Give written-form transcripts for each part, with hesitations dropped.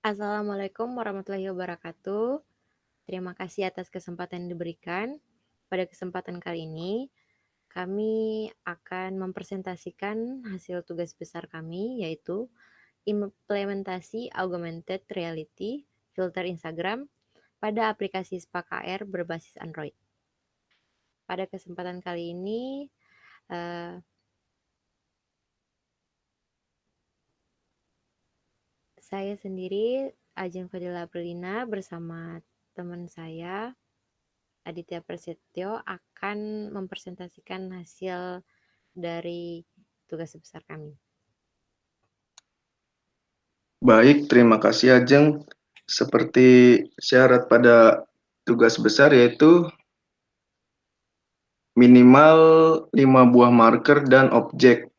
Assalamualaikum warahmatullahi wabarakatuh. Terima kasih atas kesempatan yang diberikan. Pada kesempatan kali ini, kami akan mempresentasikan hasil tugas besar kami, yaitu implementasi augmented reality filter Instagram pada aplikasi Spark AR berbasis Android. Pada kesempatan kali ini, saya sendiri, Ajeng Fadila Aprilina, bersama teman saya, Aditya Prasetyo, akan mempresentasikan hasil dari tugas besar kami. Baik, terima kasih Ajeng. Seperti syarat pada tugas besar yaitu minimal 5 buah marker dan objek.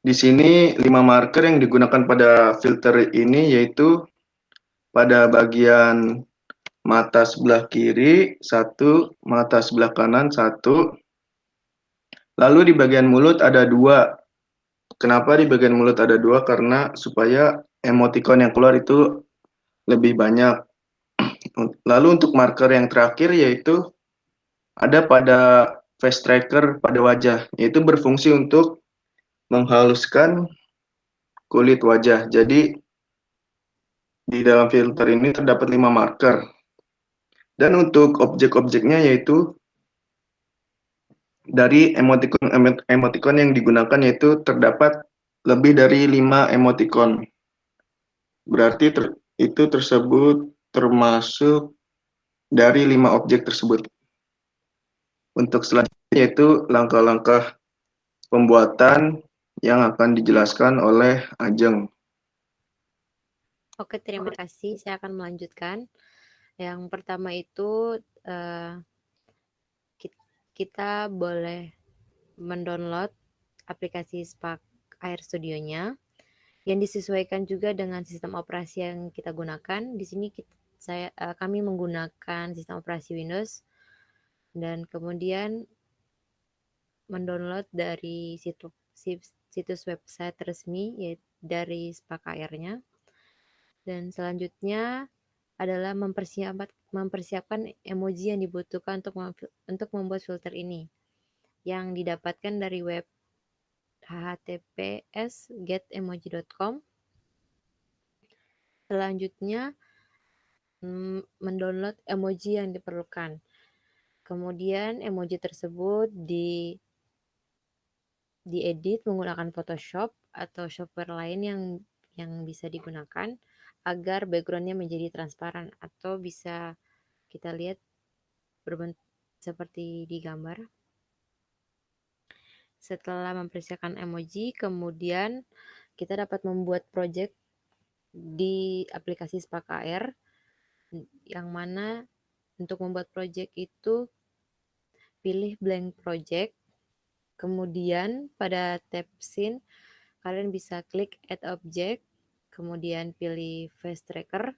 Di sini 5 marker yang digunakan pada filter ini yaitu pada bagian mata sebelah kiri 1, mata sebelah kanan 1. Lalu di bagian mulut ada 2. Kenapa di bagian mulut ada 2? Karena supaya emoticon yang keluar itu lebih banyak. Lalu untuk marker yang terakhir yaitu ada pada face tracker pada wajah, yaitu berfungsi untuk menghaluskan kulit wajah. Jadi di dalam filter ini terdapat 5 marker. Dan untuk objek-objeknya yaitu dari emoticon yang digunakan yaitu terdapat lebih dari 5 emoticon. Berarti itu tersebut termasuk dari 5 objek tersebut. Untuk selanjutnya yaitu langkah-langkah pembuatan yang akan dijelaskan oleh Ajeng. Oke, terima kasih. Saya akan melanjutkan. Yang pertama itu kita boleh mendownload aplikasi Spark Air Studio-nya yang disesuaikan juga dengan sistem operasi yang kita gunakan. Di sini kami menggunakan sistem operasi Windows dan kemudian mendownload dari situs website resmi yaitu dari Spark AR-nya. Dan selanjutnya adalah mempersiapkan emoji yang dibutuhkan untuk membuat filter ini, yang didapatkan dari web https://getemoji.com. Selanjutnya mendownload emoji yang diperlukan. Kemudian emoji tersebut diedit menggunakan Photoshop atau software lain yang bisa digunakan agar backgroundnya menjadi transparan atau bisa kita lihat berbentuk seperti di gambar. Setelah mempersiapkan emoji, kemudian kita dapat membuat project di aplikasi Spark AR, yang mana untuk membuat project itu pilih blank project, kemudian pada tab scene kalian bisa klik add object, kemudian pilih face tracker.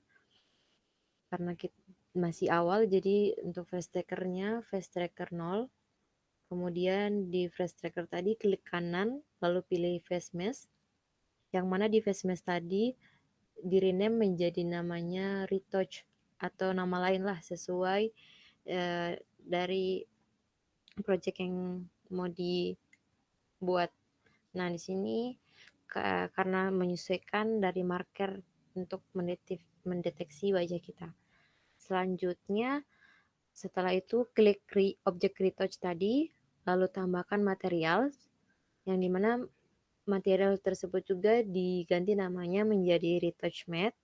Karena kita masih awal, jadi untuk face trackernya face tracker 0. Kemudian di face tracker tadi klik kanan, lalu pilih face mesh, yang mana di face mesh tadi di rename menjadi namanya retouch atau nama lain lah sesuai dari project yang mau dibuat. Nah, di sini karena menyesuaikan dari marker untuk mendeteksi wajah kita. Selanjutnya, setelah itu klik objek retouch tadi, lalu tambahkan material, yang dimana material tersebut juga diganti namanya menjadi retouch matte.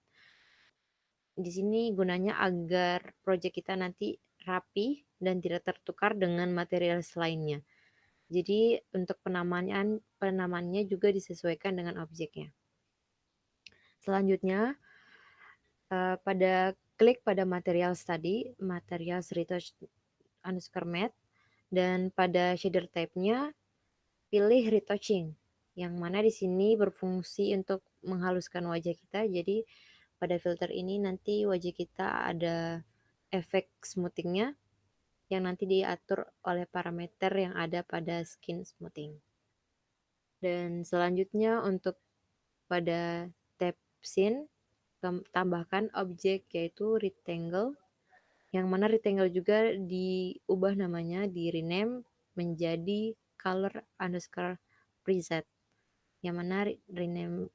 Di sini gunanya agar project kita nanti rapi dan tidak tertukar dengan material selainnya. Jadi untuk penamaannya juga disesuaikan dengan objeknya. Selanjutnya, klik pada materials tadi, materials retouch underscore matte, dan pada shader type-nya pilih retouching, yang mana di sini berfungsi untuk menghaluskan wajah kita. Jadi pada filter ini nanti wajah kita ada efek smoothing-nya yang nanti diatur oleh parameter yang ada pada skin smoothing. Dan selanjutnya untuk pada tab scene, tambahkan objek yaitu rectangle, yang mana rectangle juga diubah namanya, di rename menjadi color underscore preset, yang mana rename,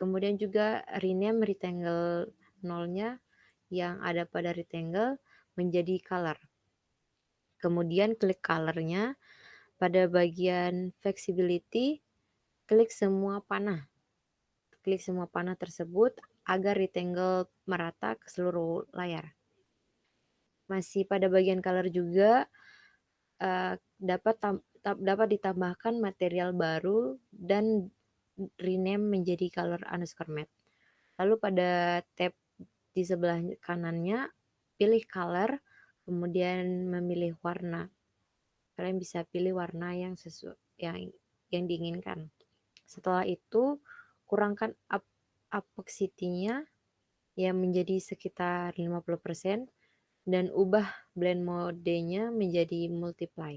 kemudian juga rename rectangle nolnya yang ada pada rectangle menjadi color. Kemudian klik colornya, pada bagian flexibility klik semua panah. Klik semua panah tersebut agar rectangle merata ke seluruh layar. Masih pada bagian color juga dapat ditambahkan material baru dan rename menjadi color underscore matte. Lalu pada tab di sebelah kanannya pilih color, kemudian memilih warna. Kalian bisa pilih warna yang sesuai yang diinginkan. Setelah itu kurangkan opacity-nya yang menjadi sekitar 50% dan ubah blend mode-nya menjadi multiply.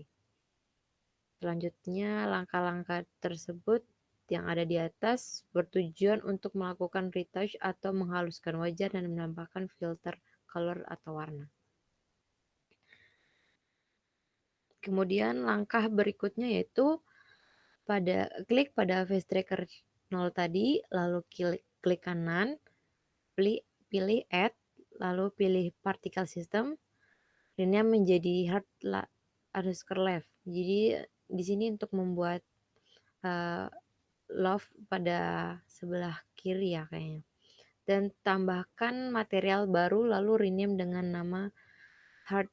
Selanjutnya, langkah-langkah tersebut yang ada di atas bertujuan untuk melakukan retouch atau menghaluskan wajah dan menambahkan filter color atau warna. Kemudian langkah berikutnya yaitu klik pada face tracker 0 tadi, lalu klik kanan, pilih add, lalu pilih particle system, ini menjadi hard underscore left. Jadi di sini untuk membuat love pada sebelah kiri ya kayaknya. Dan tambahkan material baru, lalu rename dengan nama hard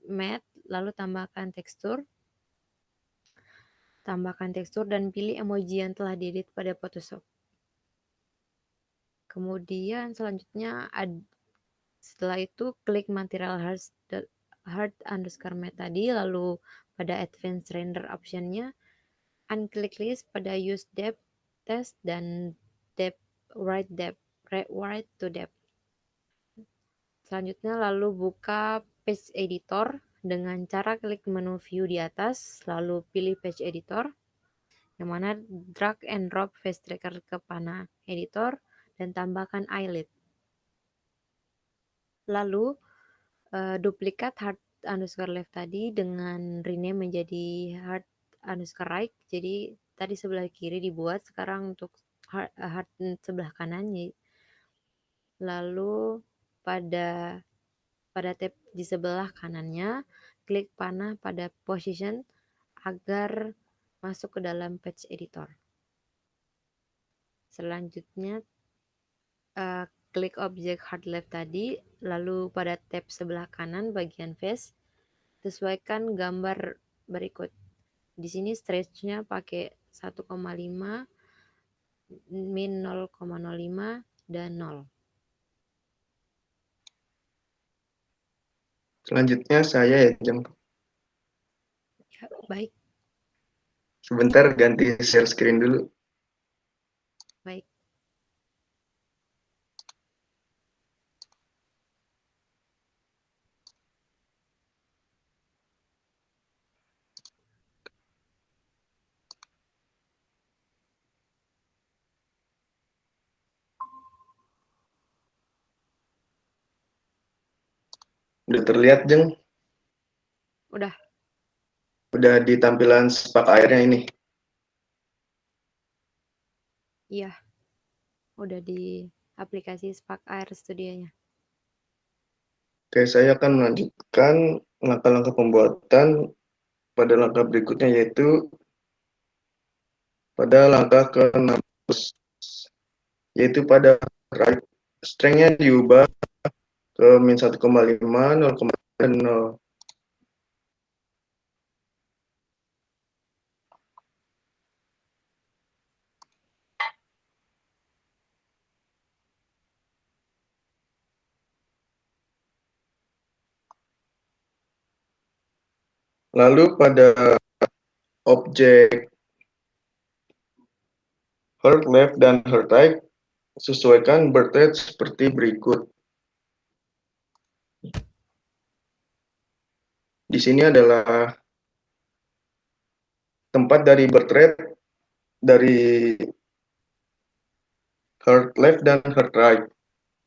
matte, lalu tambahkan tekstur dan pilih emoji yang telah diedit pada Photoshop. Kemudian selanjutnya setelah itu klik material hard underscore matte tadi, lalu pada advanced render optionnya unklik list pada use depth test dan depth right to depth. Selanjutnya lalu buka page editor dengan cara klik menu view di atas, lalu pilih page editor, yang mana drag and drop face tracker ke panah editor dan tambahkan eyelid. Lalu duplikat hard underscore left tadi dengan rename menjadi hard underscore right. Jadi tadi sebelah kiri dibuat, sekarang untuk hard sebelah kanan. Lalu pada tab di sebelah kanannya klik panah pada position agar masuk ke dalam page editor. Selanjutnya klik objek hard left tadi, lalu pada tab sebelah kanan bagian face sesuaikan gambar berikut. Di sini stretch-nya pakai 1,5, min 0,05 dan 0. Selanjutnya saya ya, Jeng. Ya, baik. Sebentar ganti share screen dulu. Baik. Udah terlihat, Jeng? Udah. Udah di tampilan spark airnya ini. Iya. Udah di aplikasi Spark Air Studio-nya. Oke, saya akan melanjutkan langkah-langkah pembuatan pada langkah berikutnya, yaitu pada langkah ke-16, yaitu pada right strength-nya diubah ke min 1,5, 0,5, dan 0. Lalu pada objek hard left dan hard right, sesuaikan birth rate seperti berikut. Di sini adalah tempat dari birth rate dari heart left dan heart right.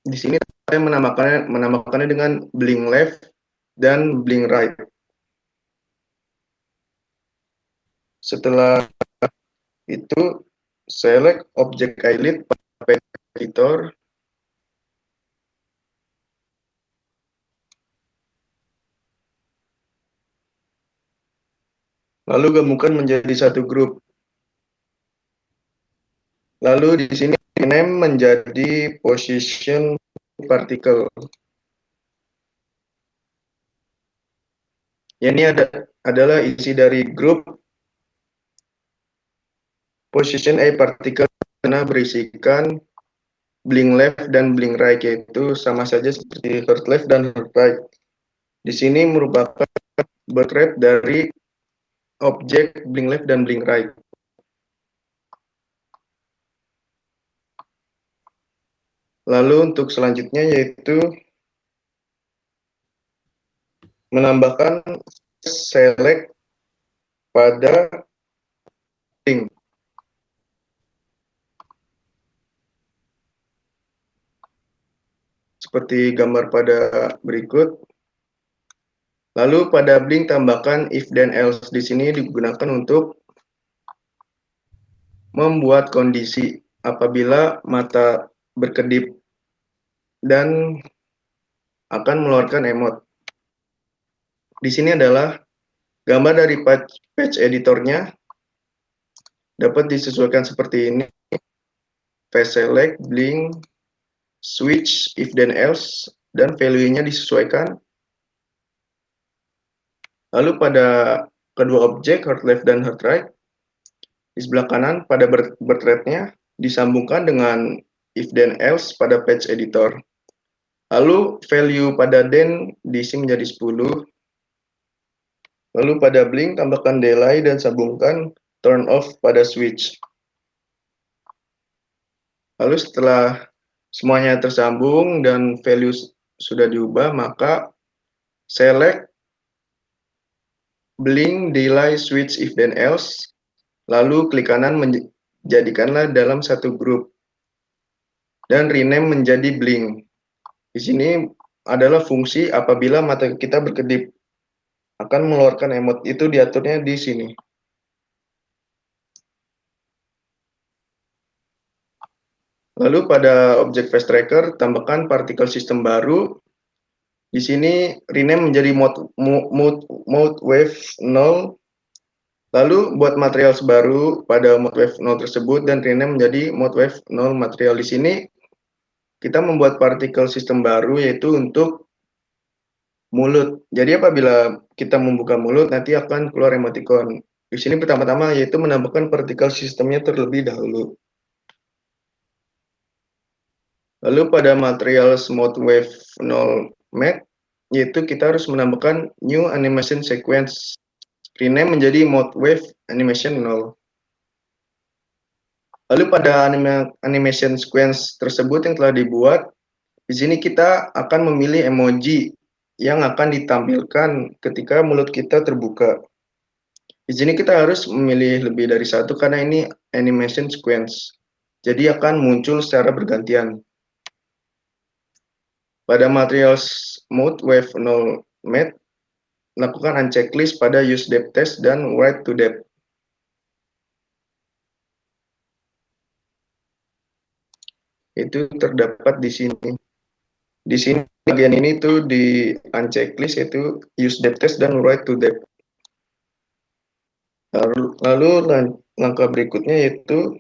Di sini saya menambahkannya dengan blink left dan blink right. Setelah itu select object eyelid pada editor. Lalu gabungkan menjadi satu grup. Lalu di sini name menjadi position particle. Ini adalah isi dari grup position A particle karena berisikan blink left dan blink right, yaitu sama saja seperti heart left dan heart right. Di sini merupakan birth rate dari objek blink left dan blink right. Lalu untuk selanjutnya yaitu menambahkan select pada blink. Seperti gambar pada berikut. Lalu pada blink tambahkan if then else. Di sini digunakan untuk membuat kondisi apabila mata berkedip dan akan mengeluarkan emot. Di sini adalah gambar dari patch editornya, dapat disesuaikan seperti ini. Face select, blink, switch, if then else, dan value-nya disesuaikan. Lalu pada kedua objek, heart left dan heart right, di sebelah kanan pada birth rate-nya disambungkan dengan if then else pada patch editor. Lalu value pada then diisi menjadi 10. Lalu pada blink tambahkan delay dan sambungkan turn off pada switch. Lalu setelah semuanya tersambung dan value sudah diubah, maka select blink, delay, switch, if then else, lalu klik kanan menjadikanlah dalam satu grup dan rename menjadi blink. Di sini adalah fungsi apabila mata kita berkedip akan mengeluarkan emot, itu diaturnya di sini. Lalu pada objek face tracker tambahkan particle system baru. Di sini rename menjadi mode wave 0. Lalu buat material baru pada mode wave 0 tersebut dan rename menjadi mode wave 0 material. Di sini kita membuat particle system baru yaitu untuk mulut. Jadi apabila kita membuka mulut nanti akan keluar emoticon. Di sini pertama-tama yaitu menambahkan particle systemnya terlebih dahulu. Lalu pada material mode wave 0 matte yaitu kita harus menambahkan new animation sequence, rename menjadi mode wave animation 0. Lalu pada animation sequence tersebut yang telah dibuat, di sini kita akan memilih emoji yang akan ditampilkan ketika mulut kita terbuka. Di sini kita harus memilih lebih dari satu karena ini animation sequence. Jadi akan muncul secara bergantian. Pada materials mode wave 0 matte, lakukan unchecklist pada use depth test dan write to depth. Itu terdapat di sini. Di sini bagian ini tuh di unchecklist yaitu use depth test dan write to depth. Lalu langkah berikutnya yaitu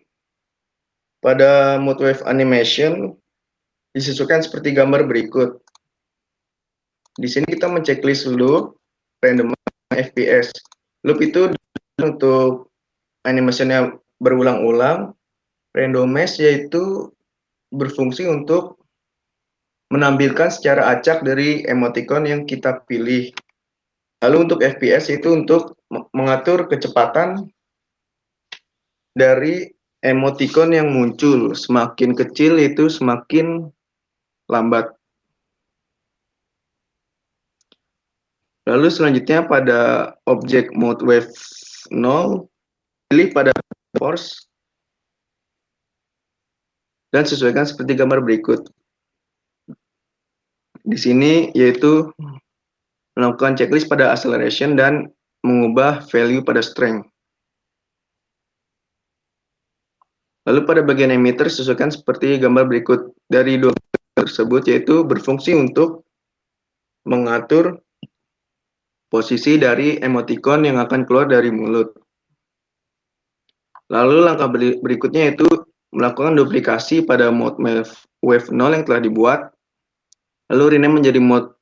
pada mode wave animation disesuaikan seperti gambar berikut. Di sini kita menceklis loop, random FPS. Loop itu untuk animasinya berulang-ulang. Randomize yaitu berfungsi untuk menampilkan secara acak dari emoticon yang kita pilih. Lalu untuk FPS itu untuk mengatur kecepatan dari emoticon yang muncul. Semakin kecil itu semakin lambat. Lalu selanjutnya pada objek mode wave 0, pilih pada force. dan sesuaikan seperti gambar berikut. Di sini yaitu melakukan checklist pada acceleration dan mengubah value pada strength. Lalu pada bagian emitter sesuaikan seperti gambar berikut. Dari dua tersebut yaitu berfungsi untuk mengatur posisi dari emoticon yang akan keluar dari mulut. Lalu langkah berikutnya yaitu melakukan duplikasi pada mode wave 0 yang telah dibuat. Lalu rename menjadi mode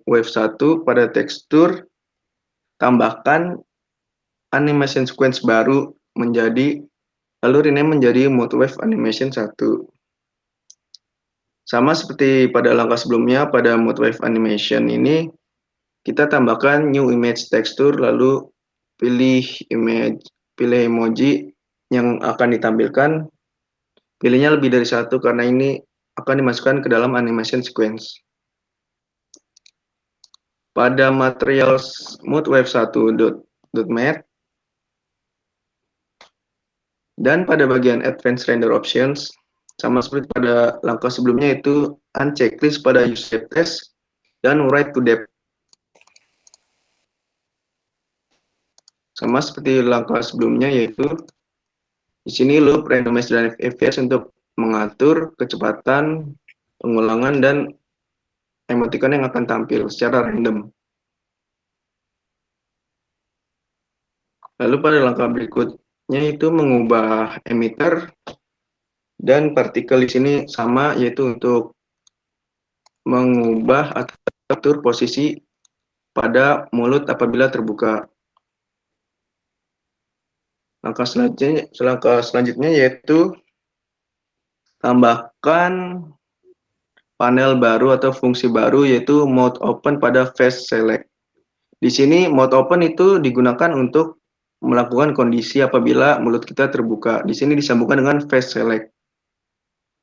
wave 1 pada tekstur. Tambahkan animation sequence baru lalu rename menjadi mode wave animation 1. Sama seperti pada langkah sebelumnya, pada mode wave animation ini kita tambahkan new image texture, lalu pilih emoji yang akan ditampilkan. Pilihnya lebih dari satu karena ini akan dimasukkan ke dalam animation sequence. Pada materials mode wave 1.matte dan pada bagian advanced render options, sama seperti pada langkah sebelumnya yaitu unchecklist pada use test dan write to depth. Sama seperti langkah sebelumnya yaitu di sini loop randomize dan FPS untuk mengatur kecepatan pengulangan dan emoticon yang akan tampil secara random. Lalu pada langkah berikutnya itu mengubah emitter dan partikel di sini sama yaitu untuk mengubah atau atur posisi pada mulut apabila terbuka. Langkah selanjutnya yaitu tambahkan panel baru atau fungsi baru yaitu mode open pada face select. Di sini mode open itu digunakan untuk melakukan kondisi apabila mulut kita terbuka. Di sini disambungkan dengan face select.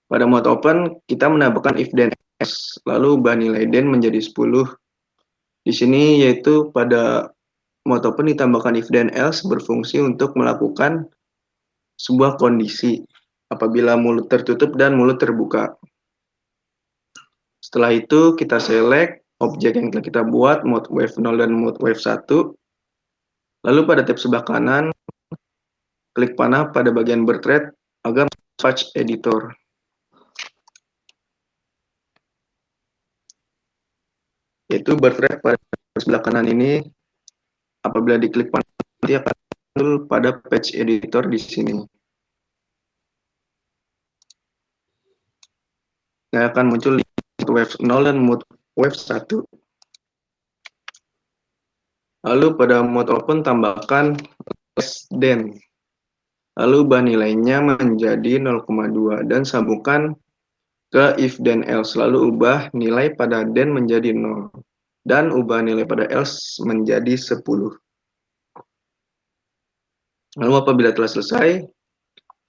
Pada mode open kita menambahkan if then else, lalu ubah nilai then menjadi 10. Di sini yaitu pada mode open ditambahkan if then else berfungsi untuk melakukan sebuah kondisi apabila mulut tertutup dan mulut terbuka. Setelah itu kita select objek yang telah kita buat, mode wave 0 dan mode wave 1. Lalu pada tab sebelah kanan, klik panah pada bagian birth rate agar patch editor. Yaitu birth rate pada sebelah kanan ini, apabila diklik panah, nanti akan muncul pada patch editor di sini. Yang akan muncul di mode wave 0 dan mode wave 1. Lalu pada mode open tambahkan less than. Lalu ubah nilainya menjadi 0,2 dan sambungkan ke if then else. Lalu ubah nilai pada then menjadi 0 dan ubah nilai pada else menjadi 10. Lalu apabila telah selesai,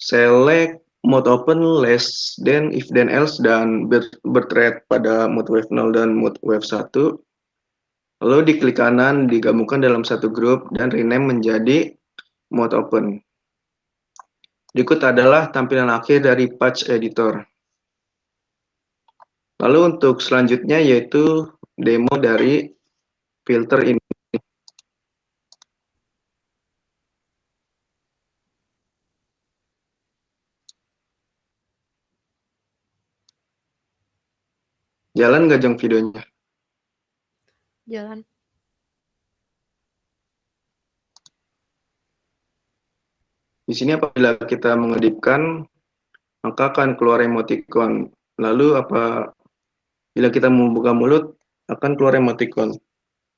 select mode open less than if then else dan birth rate pada mode wave 0 dan mode wave 1. Lalu di klik kanan digabungkan dalam satu grup dan rename menjadi mode open. Berikut adalah tampilan akhir dari patch editor. Lalu untuk selanjutnya yaitu demo dari filter ini. Jalan nggak Jeng videonya? Jalan. Di sini apabila kita mengedipkan, maka akan keluar emoticon. Lalu apabila kita membuka mulut, akan keluar emoticon.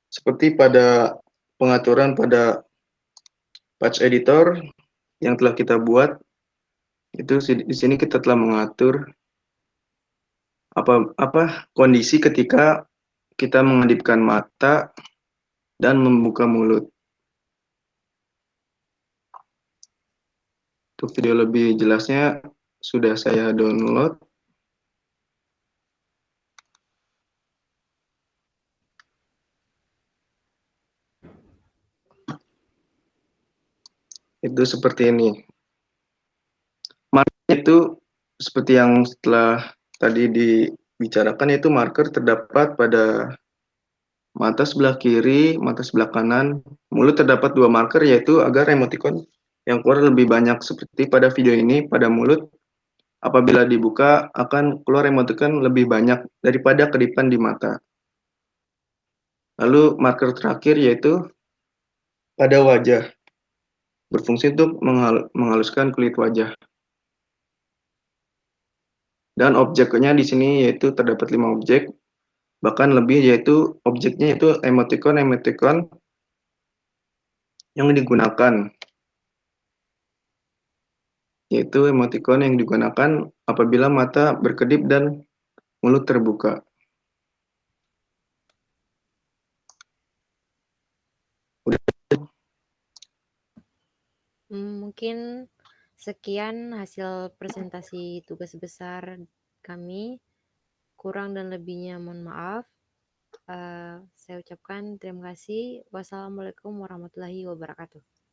Seperti pada pengaturan pada patch editor yang telah kita buat, itu di sini kita telah mengatur apa kondisi ketika kita mengedipkan mata dan membuka mulut. Untuk video lebih jelasnya sudah saya download. Itu seperti ini. Marknya itu seperti yang setelah tadi dibicarakan, yaitu marker terdapat pada mata sebelah kiri, mata sebelah kanan. Mulut terdapat 2 marker, yaitu agar emoticon yang keluar lebih banyak seperti pada video ini. Pada mulut, apabila dibuka akan keluar emoticon lebih banyak daripada kedipan di mata. Lalu marker terakhir yaitu pada wajah, berfungsi untuk menghaluskan kulit wajah. Dan objeknya di sini yaitu terdapat 5 objek, bahkan lebih, yaitu objeknya itu emoticon-emoticon yang digunakan, yaitu emoticon yang digunakan apabila mata berkedip dan mulut terbuka. Mungkin sekian hasil presentasi tugas besar kami. Kurang dan lebihnya mohon maaf. Saya ucapkan terima kasih. Wassalamualaikum warahmatullahi wabarakatuh.